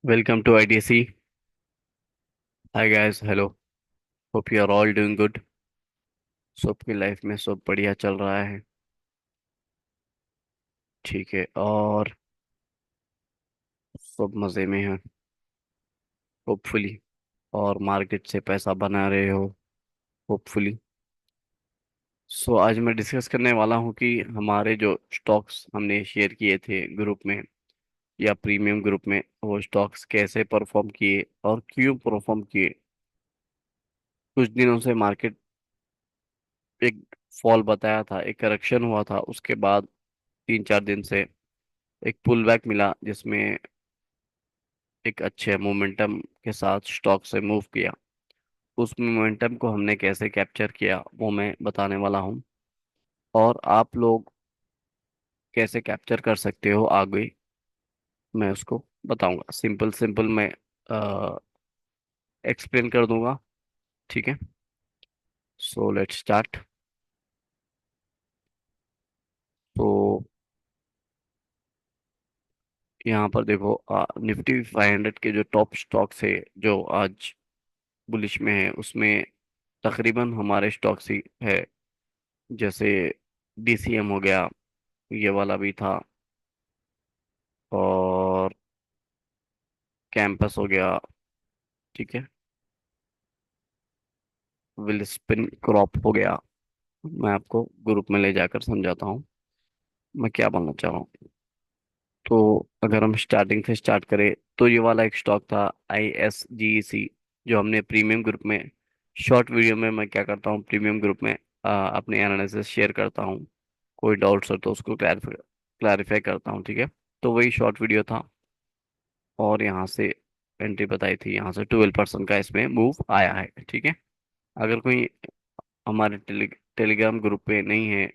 Welcome to IDC. Hi guys, hello. Hope you are all doing good. सबकी life में सब बढ़िया चल रहा है। ठीक है। और सब मज़े में हैं होपफुली। और मार्केट से पैसा बना रहे हो होपफुली। सो आज मैं डिस्कस करने वाला हूँ कि हमारे जो स्टॉक्स हमने शेयर किए थे ग्रुप में या प्रीमियम ग्रुप में, वो स्टॉक्स कैसे परफॉर्म किए और क्यों परफॉर्म किए। कुछ दिनों से मार्केट एक फॉल बताया था, एक करेक्शन हुआ था, उसके बाद 3-4 दिन से एक पुल बैक मिला जिसमें एक अच्छे मोमेंटम के साथ स्टॉक से मूव किया। उस मोमेंटम को हमने कैसे कैप्चर किया वो मैं बताने वाला हूँ। और आप लोग कैसे कैप्चर कर सकते हो आगे, मैं उसको बताऊंगा। सिंपल सिंपल मैं एक्सप्लेन कर दूंगा। ठीक है। So let's start. तो यहाँ पर देखो, निफ्टी 500 के जो टॉप स्टॉक्स है जो आज बुलिश में है, उसमें तकरीबन हमारे स्टॉक्स ही है। जैसे डीसीएम हो गया, ये वाला भी था, और कैंपस हो गया। ठीक है। विल स्पिन क्रॉप हो गया। मैं आपको ग्रुप में ले जाकर समझाता हूँ मैं क्या बोलना चाह रहा हूँ। तो अगर हम स्टार्टिंग से स्टार्ट करें तो ये वाला एक स्टॉक था ISGEC, जो हमने प्रीमियम ग्रुप में शॉर्ट वीडियो में, मैं क्या करता हूँ प्रीमियम ग्रुप में अपने एनालिसिस शेयर करता हूँ। कोई डाउट्स हो तो उसको क्लैरिफाई क्लैरिफाई करता हूँ। ठीक है। तो वही शॉर्ट वीडियो था, और यहाँ से एंट्री बताई थी, यहाँ से 12% का इसमें मूव आया है। ठीक है। अगर कोई हमारे टेलीग्राम ग्रुप पे नहीं है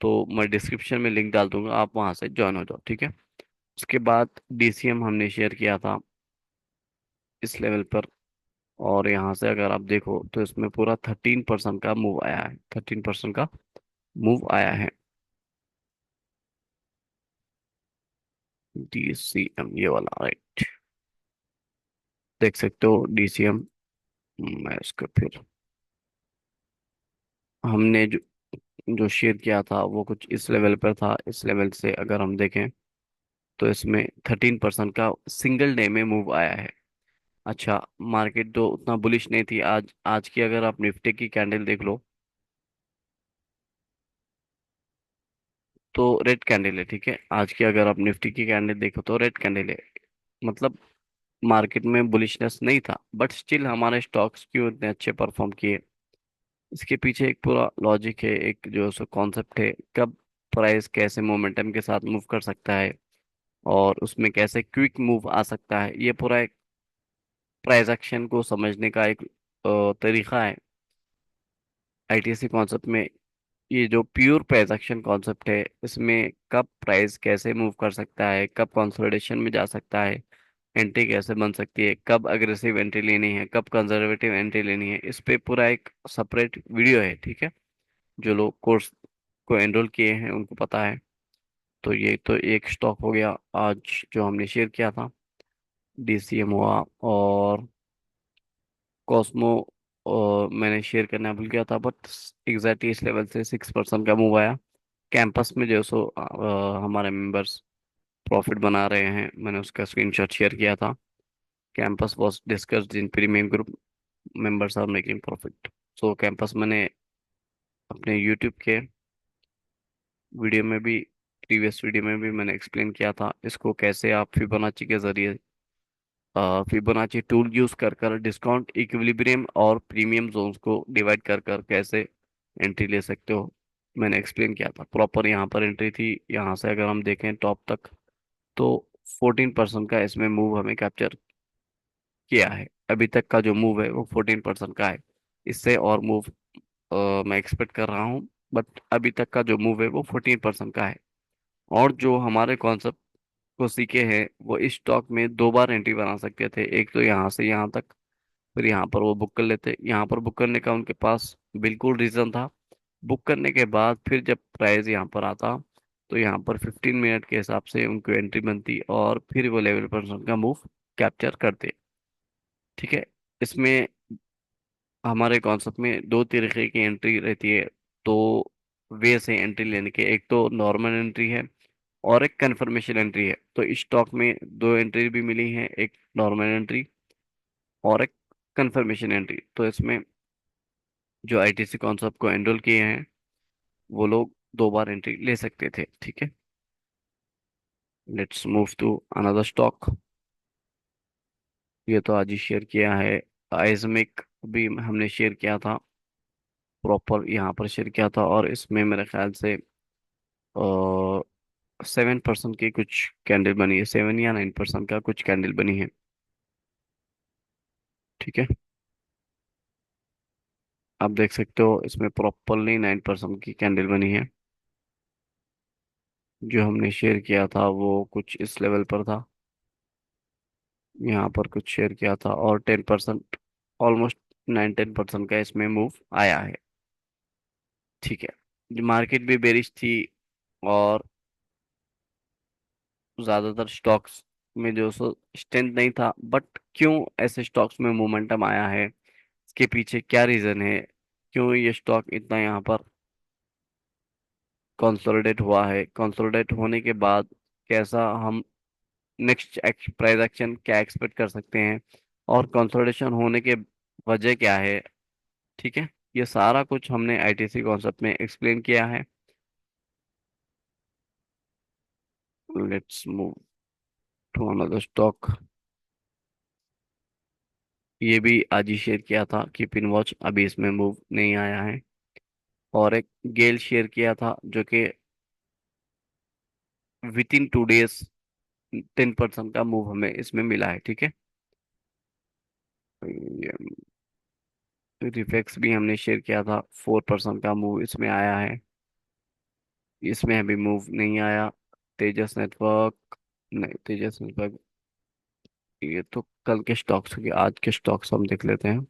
तो मैं डिस्क्रिप्शन में लिंक डाल दूंगा, आप वहां से ज्वाइन हो जाओ। ठीक है। उसके बाद डीसीएम हमने शेयर किया था इस लेवल पर, और यहाँ से अगर आप देखो तो इसमें पूरा 13% का मूव आया है। 13% का मूव आया है। डीसीएम ये वाला, राइट। देख सकते हो डीसीएम। मैं इसको फिर, हमने जो शेयर किया था वो कुछ इस लेवल पर था। इस लेवल से अगर हम देखें तो इसमें 13% का सिंगल डे में मूव आया है। अच्छा, मार्केट तो उतना बुलिश नहीं थी आज। आज की अगर आप निफ्टी की कैंडल देख लो तो रेड कैंडल है। ठीक है। आज की अगर आप निफ्टी की कैंडल देखो तो रेड कैंडल है। मतलब मार्केट में बुलिशनेस नहीं था, बट स्टिल हमारे स्टॉक्स क्यों इतने अच्छे परफॉर्म किए, इसके पीछे एक पूरा लॉजिक है, एक जो सो कॉन्सेप्ट है, कब प्राइस कैसे मोमेंटम के साथ मूव कर सकता है और उसमें कैसे क्विक मूव आ सकता है। ये पूरा एक प्राइस एक्शन को समझने का एक तरीका है आईटीसी कॉन्सेप्ट में। ये जो प्योर प्राइस एक्शन कॉन्सेप्ट है, इसमें कब प्राइस कैसे मूव कर सकता है, कब कंसोलिडेशन में जा सकता है, एंट्री कैसे बन सकती है, कब अग्रेसिव एंट्री लेनी है, कब कंजर्वेटिव एंट्री लेनी है, इस पे पूरा एक सेपरेट वीडियो है। ठीक है। जो लोग कोर्स को एनरोल किए हैं उनको पता है। तो ये तो एक स्टॉक हो गया आज जो हमने शेयर किया था, डीसीएम हुआ। और कॉस्मो मैंने शेयर करना भूल गया था, बट एग्जैक्टली इस लेवल से 6% का मूव आया। कैंपस में जो सो हमारे मेंबर्स प्रॉफिट बना रहे हैं, मैंने उसका स्क्रीनशॉट शेयर किया था। Campus was discussed in premium group, members are making profit. So Campus मैंने अपने यूट्यूब के वीडियो में भी, प्रीवियस वीडियो में भी मैंने एक्सप्लेन किया था इसको, कैसे आप फिबोनाची के जरिए फिबोनाची टूल यूज कर कर डिस्काउंट इक्विलिब्रियम और प्रीमियम जोन्स को डिवाइड कर कर कैसे एंट्री ले सकते हो। मैंने एक्सप्लेन किया था प्रॉपर। यहाँ पर एंट्री थी, यहाँ से अगर हम देखें टॉप तक तो 14% का इसमें मूव हमें कैप्चर किया है। अभी तक का जो मूव है वो 14% का है। इससे और मूव मैं एक्सपेक्ट कर रहा हूँ, बट अभी तक का जो मूव है वो 14% का है। और जो हमारे कॉन्सेप्ट को सीखे हैं वो इस स्टॉक में 2 बार एंट्री बना सकते थे, एक तो यहाँ से यहाँ तक, फिर यहाँ पर वो बुक कर लेते। यहाँ पर बुक करने का उनके पास बिल्कुल रीजन था। बुक करने के बाद फिर जब प्राइस यहाँ पर आता तो यहाँ पर 15 मिनट के हिसाब से उनको एंट्री बनती और फिर वो लेवल पर उनका मूव कैप्चर करते। ठीक है। इसमें हमारे कॉन्सेप्ट में दो तरीके की एंट्री रहती है। तो वे से एंट्री लेने के, एक तो नॉर्मल एंट्री है और एक कंफर्मेशन एंट्री है। तो इस स्टॉक में दो एंट्री भी मिली है, एक नॉर्मल एंट्री और एक कंफर्मेशन एंट्री। तो इसमें जो आईटीसी कॉन्सेप्ट को एनरोल किए हैं वो लोग दो बार एंट्री ले सकते थे। ठीक है। Let's move to another stock. ये तो आज ही शेयर किया है। आइजमिक भी हमने शेयर किया था, प्रॉपर यहाँ पर शेयर किया था, और इसमें मेरे ख्याल से 7% की कुछ कैंडल बनी है, 7 या 9% का कुछ कैंडल बनी है। ठीक है। आप देख सकते हो इसमें प्रॉपरली 9% की कैंडल बनी है। जो हमने शेयर किया था वो कुछ इस लेवल पर था, यहाँ पर कुछ शेयर किया था, और 10%, ऑलमोस्ट 9-10% का इसमें मूव आया है। ठीक है। मार्केट भी बेरिश थी, और ज्यादातर स्टॉक्स में जो सो स्ट्रेंथ नहीं था, बट क्यों ऐसे स्टॉक्स में मोमेंटम आया है, इसके पीछे क्या रीजन है, क्यों ये स्टॉक इतना यहाँ पर कंसोलिडेट हुआ है, कंसोलिडेट होने के बाद कैसा हम नेक्स्ट प्राइस एक्शन क्या एक्सपेक्ट कर सकते हैं, और कंसोलिडेशन होने के वजह क्या है। ठीक है। ये सारा कुछ हमने आईटीसी कॉन्सेप्ट में एक्सप्लेन किया है। Let's move to another stock. ये भी आज ही शेयर किया था कि पिन वॉच अभी इसमें मूव नहीं आया है। और एक गेल शेयर किया था जो कि विद इन 2 डेज 10% का मूव हमें इसमें मिला है। ठीक है। रिफेक्स भी हमने शेयर किया था, 4% का मूव इसमें आया है। इसमें अभी मूव नहीं आया। तेजस नेटवर्क, नहीं तेजस नेटवर्क, ये तो कल के स्टॉक्स हो गए, आज के स्टॉक्स हम देख लेते हैं।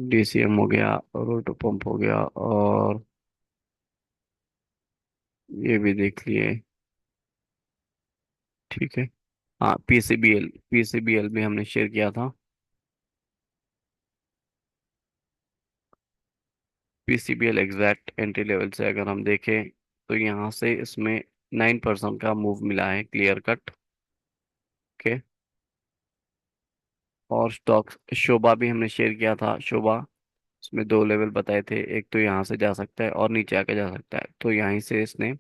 डीसीएम हो गया, रोटो पंप हो गया, और ये भी देख लिए। ठीक है। हाँ, पीसीबीएल, पीसीबीएल भी हमने शेयर किया था। पीसीबीएल एग्जैक्ट एंट्री लेवल से अगर हम देखें तो यहाँ से इसमें 9% का मूव मिला है, क्लियर कट। ओके। और स्टॉक शोभा भी हमने शेयर किया था। शोभा, इसमें दो लेवल बताए थे, एक तो यहाँ से जा सकता है और नीचे आके जा सकता है। तो यहीं से इसने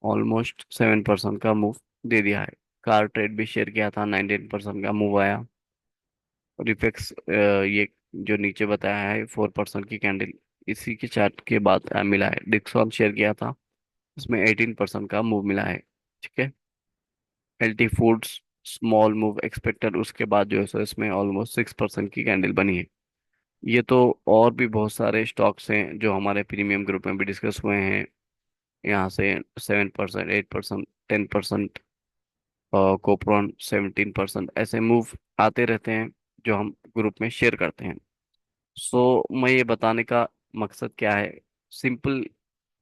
ऑलमोस्ट 7% का मूव दे दिया है। कार ट्रेड भी शेयर किया था, 19% का मूव आया। रिफेक्स ये जो नीचे बताया है 4% की कैंडल, इसी के चार्ट के बाद मिला है। डिक्सॉन शेयर किया था, इसमें 18% का मूव मिला है। ठीक है। LT foods, small move expected, उसके बाद जो है सो इसमें ऑलमोस्ट 6% की कैंडल बनी है। ये तो और भी बहुत सारे स्टॉक्स हैं जो हमारे प्रीमियम ग्रुप में भी डिस्कस हुए हैं। यहाँ से 7%, 8%, 10%, और कोपरॉन 17%, ऐसे मूव आते रहते हैं जो हम ग्रुप में शेयर करते हैं। मैं ये बताने का मकसद क्या है, सिंपल,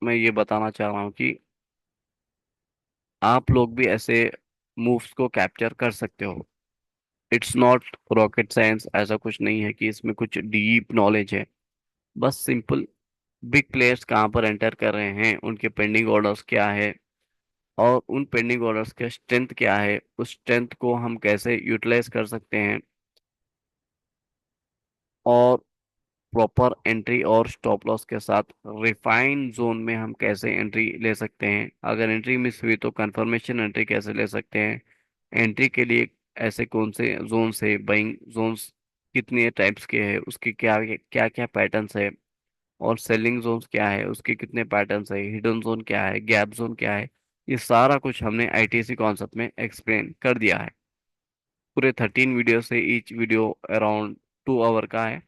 मैं ये बताना चाह रहा हूँ कि आप लोग भी ऐसे मूव्स को कैप्चर कर सकते हो। इट्स नॉट रॉकेट साइंस, ऐसा कुछ नहीं है कि इसमें कुछ डीप नॉलेज है। बस सिंपल, बिग प्लेयर्स कहाँ पर एंटर कर रहे हैं, उनके पेंडिंग ऑर्डर्स क्या है, और उन पेंडिंग ऑर्डर्स के स्ट्रेंथ क्या है, उस स्ट्रेंथ को हम कैसे यूटिलाइज कर सकते हैं, और प्रॉपर एंट्री और स्टॉप लॉस के साथ रिफाइन जोन में हम कैसे एंट्री ले सकते हैं, अगर एंट्री मिस हुई तो कंफर्मेशन एंट्री कैसे ले सकते हैं, एंट्री के लिए ऐसे कौन से जोन से बाइंग जोन्स कितने टाइप्स के हैं, उसके क्या क्या क्या पैटर्न्स है, और सेलिंग जोन्स क्या है उसके कितने पैटर्न्स है, हिडन जोन क्या है, गैप जोन क्या है, ये सारा कुछ हमने आईटीसी कॉन्सेप्ट में एक्सप्लेन कर दिया है। पूरे 13 वीडियो से, ईच वीडियो अराउंड 2 आवर का है।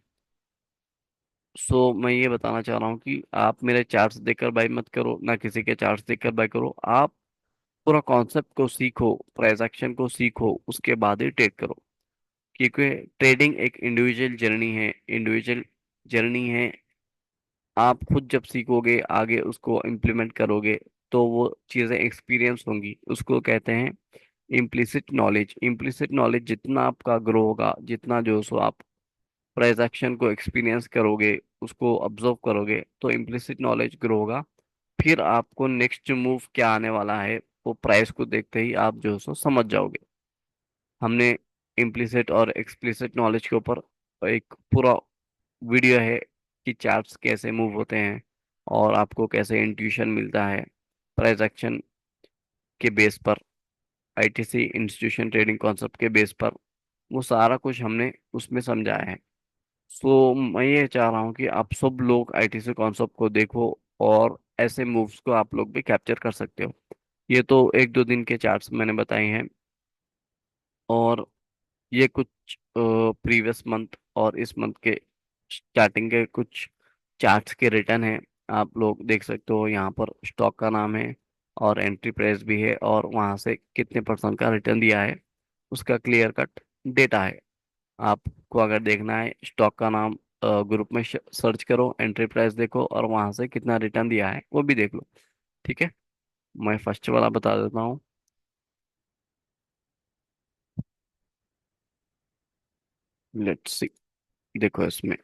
मैं ये बताना चाह रहा हूँ कि आप मेरे चार्ट्स देखकर बाय मत करो, ना किसी के चार्ट्स देखकर बाय करो। आप पूरा कॉन्सेप्ट को सीखो, प्राइस एक्शन को सीखो, उसके बाद ही ट्रेड करो। क्योंकि ट्रेडिंग एक इंडिविजुअल जर्नी है, इंडिविजुअल जर्नी है। आप खुद जब सीखोगे, आगे उसको इम्प्लीमेंट करोगे, तो वो चीज़ें एक्सपीरियंस होंगी, उसको कहते हैं इम्प्लिसिट नॉलेज जितना आपका ग्रो होगा, जितना जो सो आप प्राइस एक्शन को एक्सपीरियंस करोगे, उसको ऑब्जर्व करोगे, तो इम्प्लिसिट नॉलेज ग्रो होगा। फिर आपको नेक्स्ट मूव क्या आने वाला है वो प्राइस को देखते ही आप जो सो समझ जाओगे। हमने इम्प्लिसिट और एक्सप्लिसिट नॉलेज के ऊपर एक पूरा वीडियो है कि चार्ट्स कैसे मूव होते हैं और आपको कैसे इंट्यूशन मिलता है प्राइस एक्शन के बेस पर, आईटीसी इंस्टीट्यूशन ट्रेडिंग कॉन्सेप्ट के बेस पर। वो सारा कुछ हमने उसमें समझाया है। सो मैं ये चाह रहा हूँ कि आप सब लोग आईटीसी कॉन्सेप्ट को देखो और ऐसे मूव्स को आप लोग भी कैप्चर कर सकते हो। ये तो एक दो दिन के चार्ट्स मैंने बताए हैं, और ये कुछ प्रीवियस मंथ और इस मंथ के स्टार्टिंग के कुछ चार्ट्स के रिटर्न हैं। आप लोग देख सकते हो, यहाँ पर स्टॉक का नाम है और एंट्री प्राइस भी है, और वहाँ से कितने परसेंट का रिटर्न दिया है उसका क्लियर कट डेटा है। आपको अगर देखना है, स्टॉक का नाम ग्रुप में सर्च करो, एंट्री प्राइस देखो, और वहाँ से कितना रिटर्न दिया है वो भी देख लो। ठीक है, मैं फर्स्ट वाला बता देता हूँ। Let's see. देखो, इसमें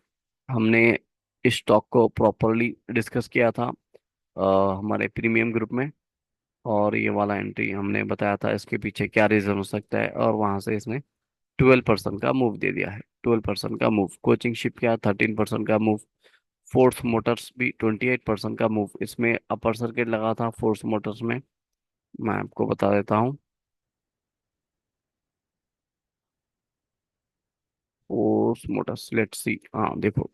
हमने इस स्टॉक को प्रॉपरली डिस्कस किया था हमारे प्रीमियम ग्रुप में, और ये वाला एंट्री हमने बताया था इसके पीछे क्या रीजन हो सकता है, और वहां से इसने 12% का मूव दे दिया है। 12% का मूव। कोचिंग शिप क्या, 13% का मूव। फोर्स मोटर्स भी 28% का मूव। इसमें अपर सर्किट लगा था फोर्स मोटर्स में, मैं आपको बता देता हूँ। Force Motors, let's see. हाँ देखो,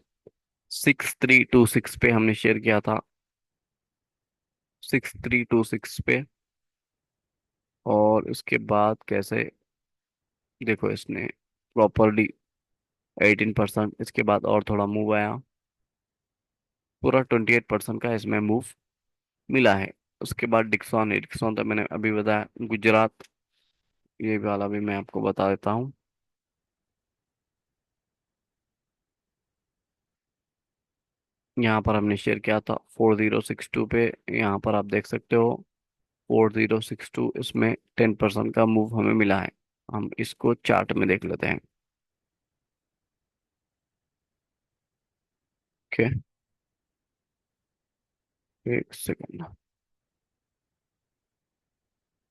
6326 पे हमने शेयर किया था, 6326 पे। और उसके बाद कैसे, देखो इसने प्रॉपरली 18%, इसके बाद और थोड़ा मूव आया, पूरा 28% का इसमें मूव मिला है। उसके बाद डिक्सॉन है, डिक्सॉन तो मैंने अभी बताया, गुजरात, ये वाला भी मैं आपको बता देता हूँ। यहाँ पर हमने शेयर किया था 4062 पे, यहाँ पर आप देख सकते हो 4062, इसमें 10% का मूव हमें मिला है। हम इसको चार्ट में देख लेते हैं। ओके, एक सेकंड।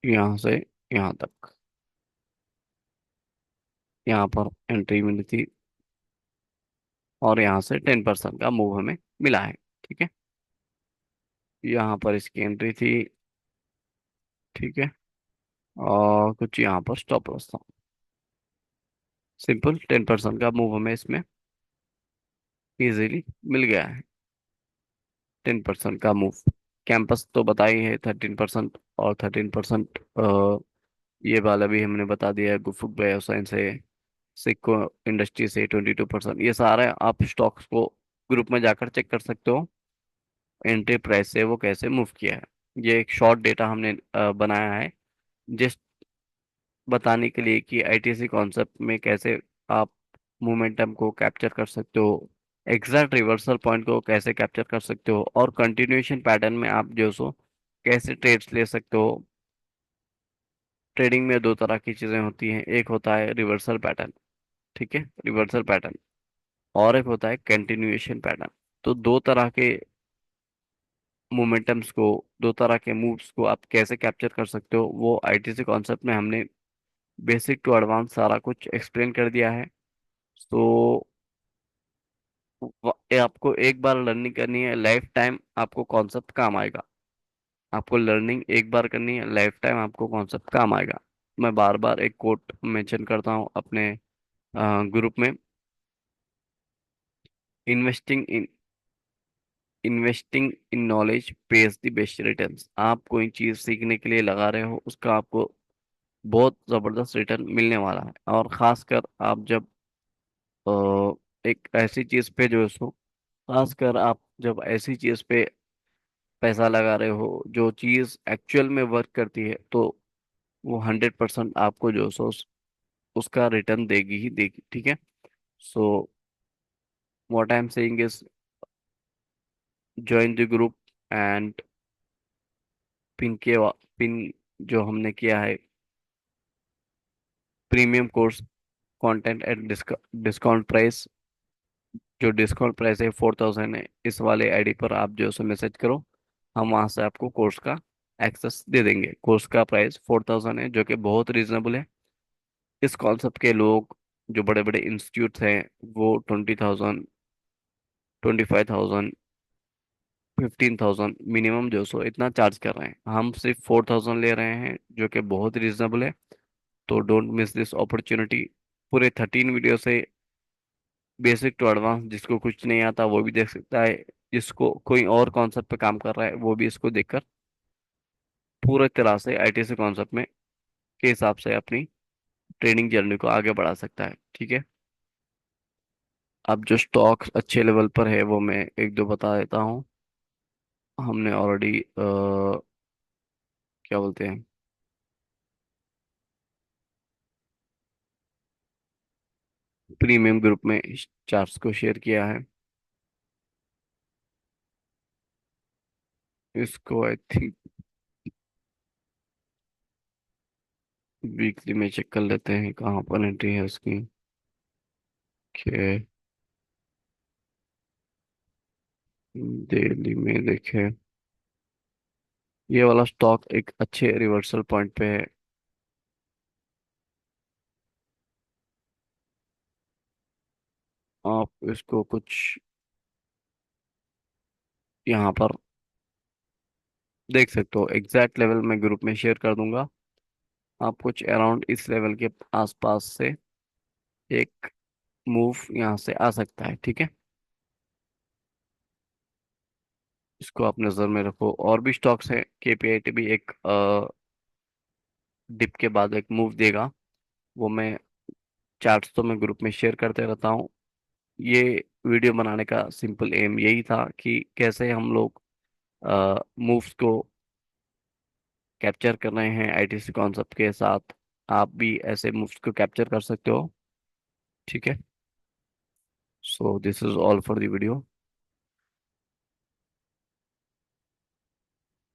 यहाँ से यहाँ तक, यहाँ पर एंट्री मिली थी, और यहाँ से 10% का मूव हमें मिला है। ठीक है, यहाँ पर इसकी एंट्री थी। ठीक है, और कुछ यहाँ पर स्टॉप लॉस था। सिंपल 10% का मूव हमें इसमें इजीली मिल गया है। 10% का मूव। कैंपस तो बता ही है 13%, और 13% ये वाला भी हमने बता दिया है, गुफुक बायोसाइंस है, सिक्को इंडस्ट्री से 22%। ये सारे आप स्टॉक्स को ग्रुप में जाकर चेक कर सकते हो, एंट्री प्राइस से वो कैसे मूव किया है। ये एक शॉर्ट डेटा हमने बनाया है, जिस बताने के लिए कि आईटीसी कॉन्सेप्ट में कैसे आप मोमेंटम को कैप्चर कर सकते हो, एग्जैक्ट रिवर्सल पॉइंट को कैसे कैप्चर कर सकते हो, और कंटिन्यूएशन पैटर्न में आप जो सो कैसे ट्रेड्स ले सकते हो। ट्रेडिंग में दो तरह की चीजें होती हैं, एक होता है रिवर्सल पैटर्न, ठीक है, रिवर्सल पैटर्न, और एक होता है कंटिन्यूएशन पैटर्न। तो दो तरह के मोमेंटम्स को, दो तरह के मूव्स को आप कैसे कैप्चर कर सकते हो, वो आईटीसी कॉन्सेप्ट में हमने बेसिक टू एडवांस सारा कुछ एक्सप्लेन कर दिया है। तो ये आपको एक बार लर्निंग करनी है, लाइफ टाइम आपको कॉन्सेप्ट काम आएगा। आपको लर्निंग एक बार करनी है, लाइफ टाइम आपको कॉन्सेप्ट काम आएगा। मैं बार बार एक कोट मेंशन करता हूँ अपने ग्रुप में। Investing in investing in knowledge page the best returns. आप कोई चीज सीखने के लिए लगा रहे हो, उसका आपको बहुत जबरदस्त रिटर्न मिलने वाला है। और खासकर आप जब एक ऐसी चीज पे जो है सो खासकर आप जब ऐसी चीज पे पैसा लगा रहे हो जो चीज एक्चुअल में वर्क करती है, तो वो 100% आपको जो सो उसका रिटर्न देगी ही देगी। ठीक है, so what I am saying is join the group, and pin के पिन जो हमने किया है premium course content at discount price. जो डिस्काउंट प्राइस है 4000 है। इस वाले आईडी पर आप जो है मैसेज करो, हम वहां से आपको कोर्स का एक्सेस दे देंगे। कोर्स का प्राइस 4000 है, जो कि बहुत रीजनेबल है। इस कॉन्सेप्ट के लोग, जो बड़े बड़े इंस्टीट्यूट हैं, वो 20,000, 25,000, 15,000 मिनिमम जो सो इतना चार्ज कर रहे हैं। हम सिर्फ 4000 ले रहे हैं, जो कि बहुत रीजनेबल है। तो डोंट मिस दिस अपॉर्चुनिटी। पूरे 13 वीडियो से बेसिक टू एडवांस, जिसको कुछ नहीं आता वो भी देख सकता है। जिसको कोई और कॉन्सेप्ट पे काम कर रहा है वो भी इसको देखकर पूरे तरह से आईटीसी कॉन्सेप्ट में के हिसाब से अपनी ट्रेनिंग जर्नी को आगे बढ़ा सकता है। ठीक है। अब जो स्टॉक्स अच्छे लेवल पर है वो मैं एक दो बता देता हूँ। हमने ऑलरेडी क्या बोलते हैं, प्रीमियम ग्रुप में चार्ट्स को शेयर किया है। इसको आई थिंक वीकली में चेक कर लेते हैं कहाँ पर एंट्री है उसकी। कि डेली में देखें, ये वाला स्टॉक एक अच्छे रिवर्सल पॉइंट पे है। आप इसको कुछ यहाँ पर देख सकते हो। एग्जैक्ट लेवल मैं ग्रुप में शेयर कर दूंगा। आप कुछ अराउंड इस लेवल के आसपास से एक मूव यहाँ से आ सकता है। ठीक है। इसको आप नज़र में रखो। और भी स्टॉक्स हैं। केपीआईटी भी एक डिप के बाद एक मूव देगा। वो मैं चार्ट्स तो मैं ग्रुप में शेयर करते रहता हूँ। ये वीडियो बनाने का सिंपल एम यही था कि कैसे हम लोग मूव्स को कैप्चर कर रहे हैं आईटीसी कॉन्सेप्ट के साथ। आप भी ऐसे मूव्स को कैप्चर कर सकते हो। ठीक है। So this is all for the video.